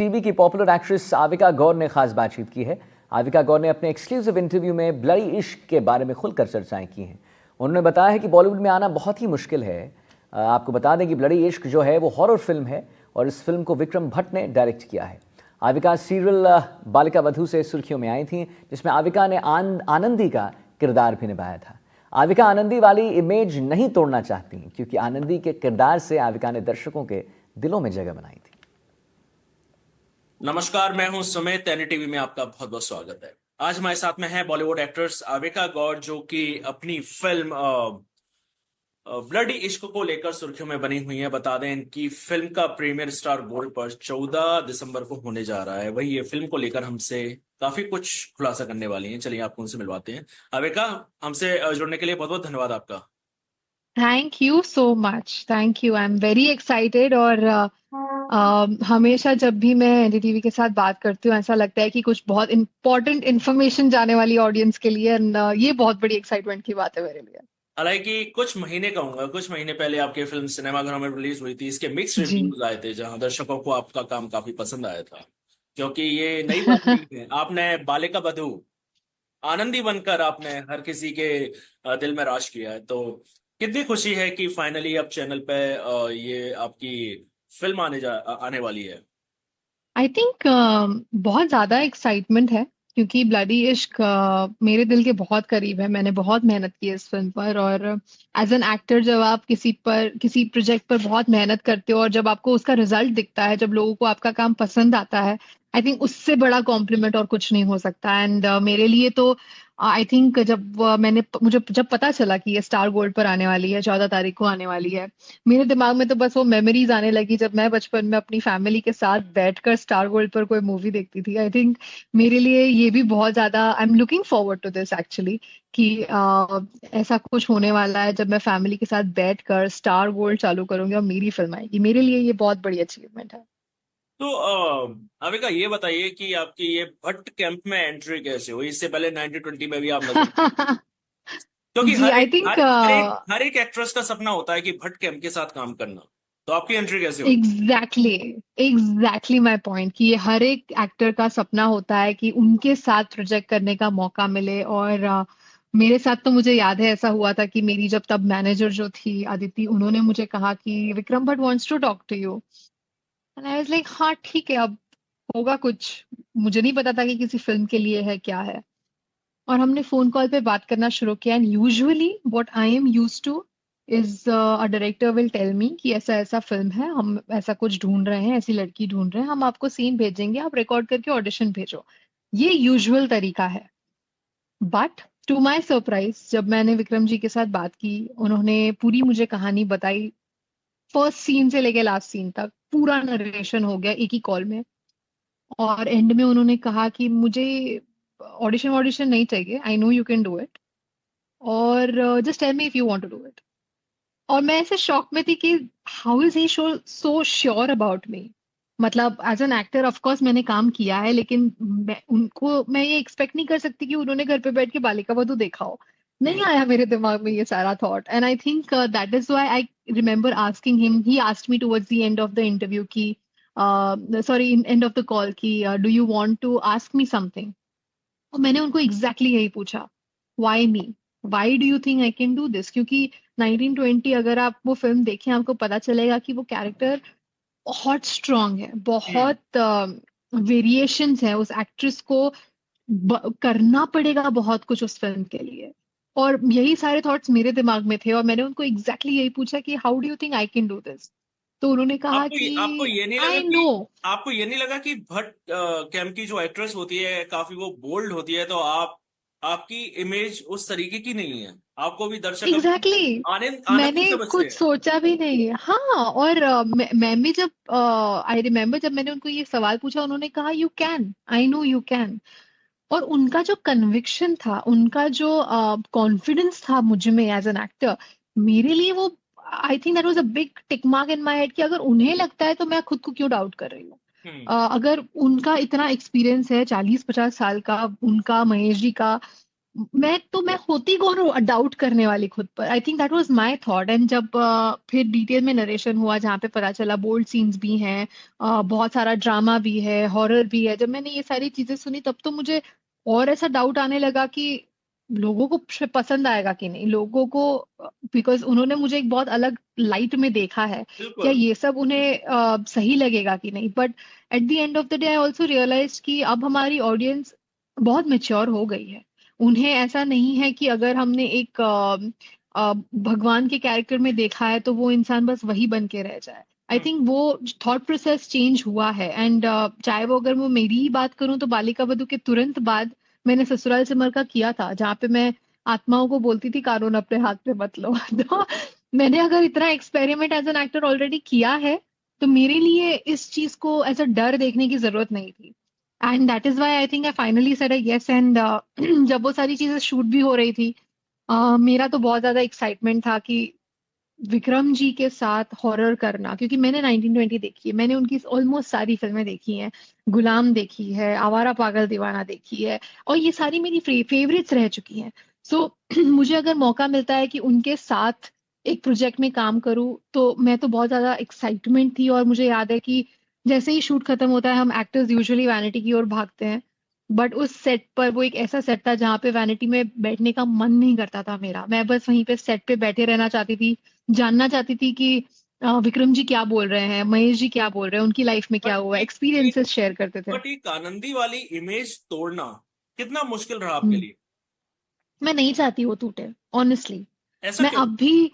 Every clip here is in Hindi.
टीवी की पॉपुलर एक्ट्रेस आविका गौर ने खास बातचीत की है। आविका गौर ने अपने एक्सक्लूसिव इंटरव्यू में ब्लडी इश्क के बारे में खुलकर चर्चाएं की हैं। उन्होंने बताया है कि बॉलीवुड में आना बहुत ही मुश्किल है। आपको बता दें कि ब्लडी इश्क जो है वो हॉरर फिल्म है और इस फिल्म को विक्रम भट्ट ने डायरेक्ट किया है। आविका सीरियल बालिका वधू से सुर्खियों में आई थी, जिसमें आविका ने आनंदी का किरदार भी निभाया था। आविका आनंदी वाली इमेज नहीं तोड़ना चाहती, क्योंकि आनंदी के किरदार से आविका ने दर्शकों के दिलों में जगह बनाई थी। नमस्कार, मैं हूं सुमित। एनडीटीवी में आपका बहुत बहुत स्वागत है। आज हमारे साथ में है बॉलीवुड एक्ट्रेस आविका गौर, जो कि अपनी फिल्म ब्लडी इश्क को लेकर सुर्खियों में बनी हुई है। बता दें, इनकी फिल्म का प्रीमियर स्टार गोल्ड पर 14 दिसंबर को होने जा रहा है। वही ये फिल्म को लेकर हमसे काफी कुछ खुलासा करने वाली हैं। चलिए आपको उनसे मिलवाते हैं। आविका, हमसे जुड़ने के लिए बहुत बहुत धन्यवाद आपका। Thank you so much. Thank you. I am very excited. और हमेशा जब भी मैं एनडीटीवी के साथ बात करती हूँ, ऐसा लगता है कि कुछ बहुत इंपॉर्टेंट इन्फॉर्मेशन जाने वाली ऑडियंस के लिए। ये बहुत बड़ी एक्साइटमेंट की बात है मेरे लिए। हालांकि कुछ महीने कहूंगा, कुछ महीने पहले आपकी फिल्म सिनेमाघरों में रिलीज हुई थी। इसके मिक्स जी। रिव्यूज आए थे, जहां दर्शकों को आपका काम काफी पसंद आया था। क्योंकि ये नई बात नहीं है, आपने बालिका वधू आनंदी बनकर आपने हर किसी के दिल में राज किया है। तो कितनी खुशी है कि फाइनली अब चैनल पे ये आपकी फिल्म आने वाली है। आई थिंक बहुत ज्यादा एक्साइटमेंट है, क्योंकि ब्लडी इश्क मेरे दिल के बहुत करीब है। मैंने बहुत मेहनत की है इस फिल्म पर। और एज एन एक्टर, जब आप किसी प्रोजेक्ट पर बहुत मेहनत करते हो और जब आपको उसका रिजल्ट दिखता है, जब लोगों को आपका काम पसंद आता है, आई थिंक उससे बड़ा कॉम्प्लीमेंट और कुछ नहीं हो सकता। एंड मेरे लिए तो आई थिंक मुझे जब पता चला कि ये स्टार गोल्ड पर आने वाली है, 14 तारीख को आने वाली है, मेरे दिमाग में तो बस वो मेमोरीज आने लगी जब मैं बचपन में अपनी फैमिली के साथ बैठकर स्टार गोल्ड पर कोई मूवी देखती थी। आई थिंक मेरे लिए ये भी बहुत ज्यादा, I am looking forward to this actually, कि ऐसा कुछ होने वाला है जब मैं फैमिली के साथ बैठकर स्टार गोल्ड चालू करूंगी और मेरी फिल्म आएगी। मेरे लिए ये बहुत बड़ी अचीवमेंट है। तो अविका, ये बताइए कि आपकी ये भट्ट कैंप में एंट्री कैसे हुई? इससे पहले 1920 में भी आप नजर, क्योंकि जी। आई थिंक हर एक एक्ट्रेस का सपना होता है कि भट्ट कैंप के साथ काम करना। तो आपकी एंट्री कैसे हुई? एग्जैक्टली एग्जैक्टली माई पॉइंट, कि ये हर एक एक्टर का सपना होता है कि उनके साथ प्रोजेक्ट करने का मौका मिले। और मेरे साथ तो मुझे याद है ऐसा हुआ था कि मेरी जब तब मैनेजर जो थी अदिति, उन्होंने मुझे कहा कि Vikram Bhatt wants to talk to you. And I was like, हाँ ठीक है, अब होगा कुछ। मुझे नहीं पता था कि किसी फिल्म के लिए है, क्या है। और हमने फोन कॉल पे बात करना शुरू किया। And usually what I am used to is a director will tell me कि ऐसा ऐसा फिल्म है, हम ऐसा कुछ ढूंढ रहे हैं, ऐसी लड़की ढूंढ रहे हैं, हम आपको सीन भेजेंगे, आप रिकॉर्ड करके ऑडिशन भेजो। ये यूजुअल तरीका है। बट टू माई सरप्राइज, जब मैंने विक्रम जी के साथ बात की, उन्होंने पूरी मुझे कहानी बताई, फर्स्ट सीन से लेके लास्ट सीन तक पूरा नरेशन हो गया एक ही कॉल में। और एंड में उन्होंने कहा कि मुझे ऑडिशन ऑडिशन नहीं चाहिए, I know you can do it, और just tell me if you want to do it. और मैं ऐसे शॉक में थी कि how is he so sure about me. मतलब as an actor of course मैंने काम किया है, लेकिन मैं ये एक्सपेक्ट नहीं कर सकती कि उन्होंने घर पे बैठ के बालिका वधू देखा हो। नहीं हम्म। आया मेरे दिमाग में ये सारा thought. And I think that is why I remember asking him, he asked me towards the end of the interview की, sorry, in end of the call, की do you want to ask me something. और मैंने उनको एग्जैक्टली यही पूछा, why me, why do you think I can do this. क्योंकि 1920, अगर आप वो फिल्म देखें, आपको पता चलेगा कि वो कैरेक्टर बहुत स्ट्रांग है, हम्म। बहुत वेरिएशंस है उस एक्ट्रेस को। करना पड़ेगा बहुत कुछ उस फिल्म के लिए। और यही सारे थॉट्स मेरे दिमाग में थे, और मैंने उनको एग्जैक्टली यही पूछा कि how do you think I can do this. तो उन्होंने कहा कि आपको ये नहीं लगा आई कि नो। आपको ये नहीं लगा कि भट्ट कैंप की जो एक्ट्रेस होती है काफी वो बोल्ड होती है, तो आपकी इमेज उस तरीके की नहीं है? आपको भी दर्शक अभी एग्जैक्टली exactly. आनंदी मैंने समझते कुछ हैं। सोचा भी नहीं। हाँ। और मैं भी जब आई रिमेम्बर, जब मैंने उनको ये सवाल पूछा, उन्होंने कहा you can, I know you can. और उनका जो कन्विक्शन था, उनका जो कॉन्फिडेंस था मुझ में एज एन एक्टर, मेरे लिए वो, आई think that was a big tick mark in my head, कि अगर उन्हें लगता है तो मैं खुद को क्यों डाउट कर रही हूँ। हम्म। अगर उनका इतना एक्सपीरियंस है, 40-50 साल का, उनका, महेश जी का, मैं होती कौन हूँ डाउट करने वाली खुद पर। आई think that was my thought. And जब फिर डिटेल में नरेशन हुआ जहाँ पे पता चला बोल्ड सीन्स भी हैं, बहुत सारा ड्रामा भी है, हॉरर भी है, जब मैंने ये सारी चीजें सुनी तब तो मुझे और ऐसा डाउट आने लगा कि लोगों को पसंद आएगा कि नहीं, लोगों को, बिकॉज उन्होंने मुझे एक बहुत अलग लाइट में देखा है, क्या बिल्कुल। ये सब उन्हें सही लगेगा कि नहीं। But at the end of the day I also realise कि अब हमारी ऑडियंस बहुत मेच्योर हो गई है। उन्हें ऐसा नहीं है कि अगर हमने एक भगवान के कैरेक्टर में देखा है तो वो इंसान बस वही बन के रह जाए। आई हम्म। थिंक वो थॉट प्रोसेस चेंज हुआ है। एंड चाहे वो, अगर वो मेरी ही बात करूं तो बालिका वधू के तुरंत बाद मैंने ससुराल सिमर का किया था, जहाँ पे मैं आत्माओं को बोलती थी कानून अपने हाथ में मत लो। तो मैंने अगर इतना experiment as an actor already किया है तो मेरे लिए इस चीज को एज अ डर देखने की जरूरत नहीं थी। And that is why I think I finally said a yes. And जब वो सारी चीजें शूट भी हो रही थी, मेरा तो बहुत ज्यादा एक्साइटमेंट था कि विक्रम जी के साथ हॉरर करना, क्योंकि मैंने 1920 देखी है, मैंने उनकी ऑलमोस्ट सारी फिल्में देखी हैं, गुलाम देखी है, आवारा पागल दीवाना देखी है, और ये सारी मेरी फेवरेट्स रह चुकी हैं। सो मुझे अगर मौका मिलता है कि उनके साथ एक प्रोजेक्ट में काम करूं तो मैं तो बहुत ज्यादा एक्साइटमेंट थी। और मुझे याद है कि जैसे ही शूट खत्म होता है हम एक्टर्स यूजुअली वैनिटी की ओर भागते हैं, बट उस सेट पर वो एक ऐसा सेट था जहाँ पे वैनिटी में बैठने का मन नहीं करता था मेरा। मैं बस वहीं पे सेट पे बैठे रहना चाहती थी, जानना चाहती थी कि विक्रम जी क्या बोल रहे हैं, महेश जी क्या बोल रहे हैं, उनकी लाइफ में क्या बट हुआ, ये एक्सपीरियंसेस शेयर करते थे। बट ये आनंदी वाली इमेज तोड़ना कितना मुश्किल रहा आपके हम्म, लिए? मैं नहीं चाहती वो टूटे, ऑनेस्टली। ऐसा मैं क्यों? अब भी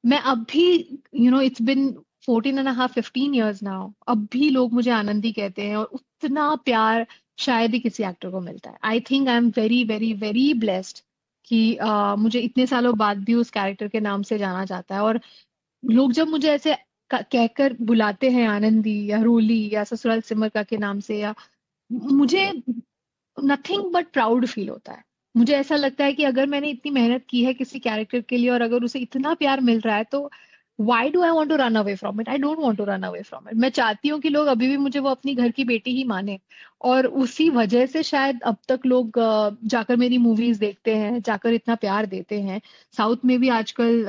मैं अब भी, इट्स बिन 14.5 15 years नाउ, अब भी लोग मुझे आनंदी कहते हैं, और उतना प्यार शायद ही किसी एक्टर को मिलता है। I think I am very very very blessed कि मुझे इतने सालों बाद भी उस कैरेक्टर के नाम से जाना जाता है। और लोग जब मुझे ऐसे कहकर बुलाते हैं आनंदी या रोली या ससुराल सिमर का के नाम से, या मुझे नथिंग बट प्राउड फील होता है। मुझे ऐसा लगता है कि अगर मैंने इतनी मेहनत की है किसी कैरेक्टर के लिए और अगर उसे इतना प्यार मिल रहा है तो why do I want to run away from it. I don't want to run away from it. मैं चाहती हूँ कि लोग अभी भी मुझे वो अपनी घर की बेटी ही माने। और उसी वजह से शायद अब तक लोग जाकर मेरी मूवीज देखते हैं, जाकर इतना प्यार देते हैं। साउथ में भी आजकल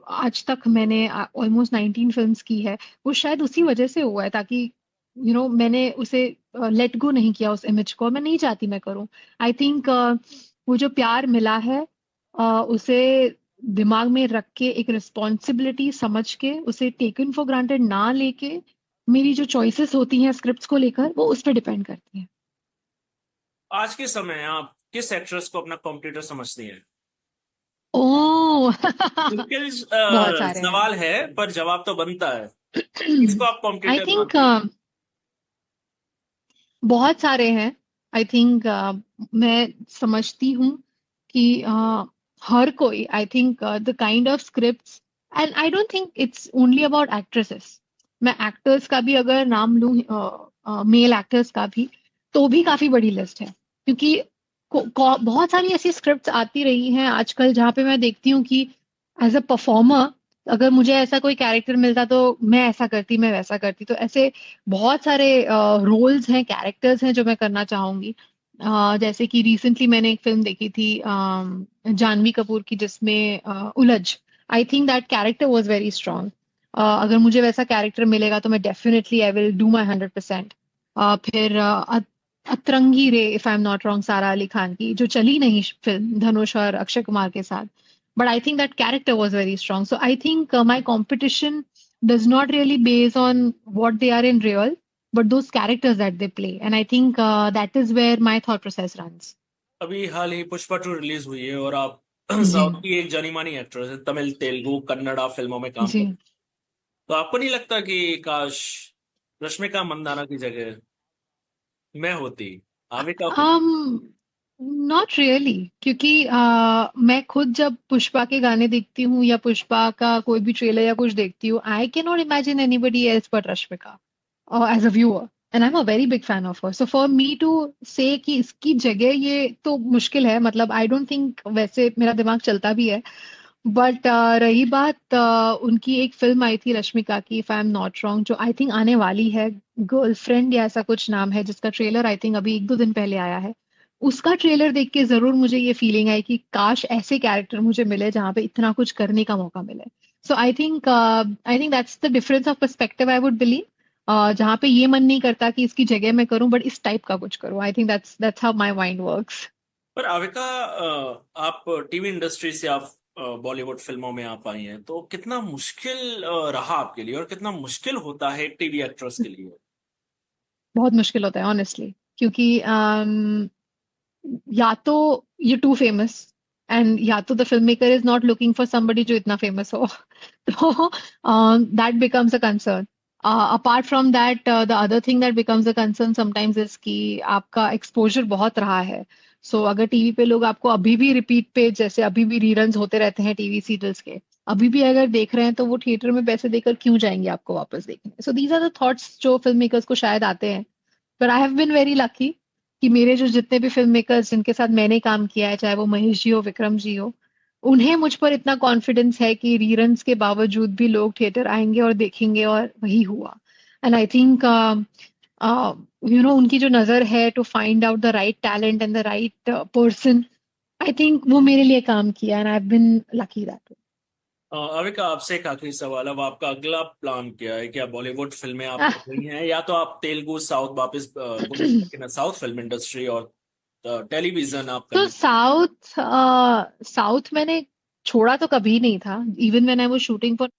आज तक मैंने ऑलमोस्ट 19 फिल्म्स की है। वो शायद उसी वजह से हुआ है, ताकि मैंने उसे लेट गो नहीं किया उस इमेज को, और मैं नहीं चाहती मैं करूं। आई थिंक वो जो प्यार मिला है, उसे दिमाग में रख के, एक रिस्पॉन्सिबिलिटी समझ के, उसे टेकन फॉर ग्रांटेड ना लेके, मेरी जो चॉइसेस होती हैं स्क्रिप्ट्स को लेकर वो उस पर डिपेंड करती हैं। आज के समय आप किस एक्ट्रेस को अपना कॉम्पिटिटर समझती हैं? ओह मुश्किल बहुत सारे हैं। सवाल है, पर जवाब तो बनता है। किसको आप आई कॉम्पिटिटर थिंक मानती हैं? बहुत सारे हैं। आई थिंक मैं समझती हूँ कि हर कोई, I think the kind of scripts, and I don't think it's only about actresses. मैं एक्टर्स का भी अगर नाम लूँ, मेल एक्टर्स का भी, तो भी काफी बड़ी लिस्ट है। क्योंकि बहुत सारी ऐसी स्क्रिप्ट्स आती रही हैं आजकल जहाँ पे मैं देखती हूँ कि एज अ परफॉर्मर अगर मुझे ऐसा कोई कैरेक्टर मिलता तो मैं ऐसा करती, मैं वैसा करती। तो ऐसे बहुत सारे रोल्स हैं, कैरेक्टर्स हैं जो मैं करना चाहूंगी। जैसे कि रिसेंटली मैंने एक फिल्म देखी थी जानवी कपूर की, जिसमें उलझ। आई think that character was very strong. अगर मुझे वैसा कैरेक्टर मिलेगा तो मैं definitely I will do my 100%। फिर अतरंगी रे, if I am not wrong, सारा अली खान की, जो चली नहीं फिल्म, धनुष और अक्षय कुमार के साथ। But I think that character was very strong. So I think my competition does not really base on what they are in real, but those characters that they play. And I think that is where my thought process runs. अभी हाल ही पुष्पा 2 रिलीज हुई है और आप जी। साउथ की एक जानी मानी एक्ट्रेस है, तमिल तेलुगु कन्नड़ा फिल्मों में काम जी। कर। तो आपको नहीं लगता कि काश रश्मिका मंदाना की जगह मैं होती, आविका होती? um नॉट रियली, क्योंकि मैं खुद जब पुष्पा के गाने देखती हूँ या पुष्पा का कोई भी ट्रेलर या कुछ देखती हूँ, I can not imagine anybody else but Rashmika as a viewer. And I am a very big fan of her. So for me to say कि इसकी जगह ये, तो मुश्किल है। मतलब आई डोंट थिंक वैसे मेरा दिमाग चलता भी है। बट रही बात, उनकी एक फिल्म आई थी रश्मिका की, if I am not wrong, जो आई थिंक आने वाली है, गर्लफ्रेंड या ऐसा कुछ नाम है, जिसका ट्रेलर आई थिंक अभी 1 2 दिन पहले आया है। उसका ट्रेलर देख के जरूर मुझे ये फीलिंग आई कि काश ऐसे कैरेक्टर मुझे मिले जहाँ पे इतना कुछ करने का मौका मिले. So I think that's the difference of perspective I would believe. जहाँ पे ये मन नहीं करता कि इसकी जगह मैं करूं बट इस टाइप का कुछ करूं. आई think that's how my mind works. पर आविका, आप टीवी इंडस्ट्री से आप बॉलीवुड फिल्मों में आप आई हैं, तो कितना मुश्किल रहा आपके लिए और कितना मुश्किल होता है एक टीवी एक्ट्रेस के लिए? बहुत मुश्किल होता है ऑनेस्टली, क्योंकि या तो you're too famous and या तो the filmmaker is not looking for somebody जो इतना famous हो. तो that becomes a concern. Apart from that, the other thing that becomes a concern sometimes is कि आपका exposure बहुत रहा है. So अगर टीवी पे लोग आपको अभी भी रिपीट पे, जैसे अभी भी रीरन्स होते रहते हैं टीवी सीरियल्स के, अभी भी अगर देख रहे हैं तो वो थिएटर में पैसे देकर क्यों जाएंगे आपको वापस देखने. So these are the thoughts जो फिल्म मेकर्स को शायद आते हैं. पर I have been very lucky कि मेरे जो जितने भी फिल्म मेकर्स जिनके साथ मैंने काम किया है, चाहे वो महेश जी हो, विक्रम जी हो, उन्हें मुझ पर इतना कॉन्फिडेंस है कि रीरन्स के बावजूद भी लोग थिएटर आएंगे और देखेंगे, और वही हुआ. एंड आई थिंक उनकी जो नजर है to find out the right talent and the right person, I think वो मेरे लिए काम किया and I have been lucky that. Avika, आपसे एक आखिरी सवाल, अब आपका अगला प्लान क्या है? क्या बॉलीवुड फिल्में आप कर रही हैं, या तो आप तेलुगु साउथ वापस साउथ फिल्म इंडस्ट्री और टेलीविजन आप तो करने? साउथ मैंने छोड़ा तो कभी नहीं था. Even when I was shooting for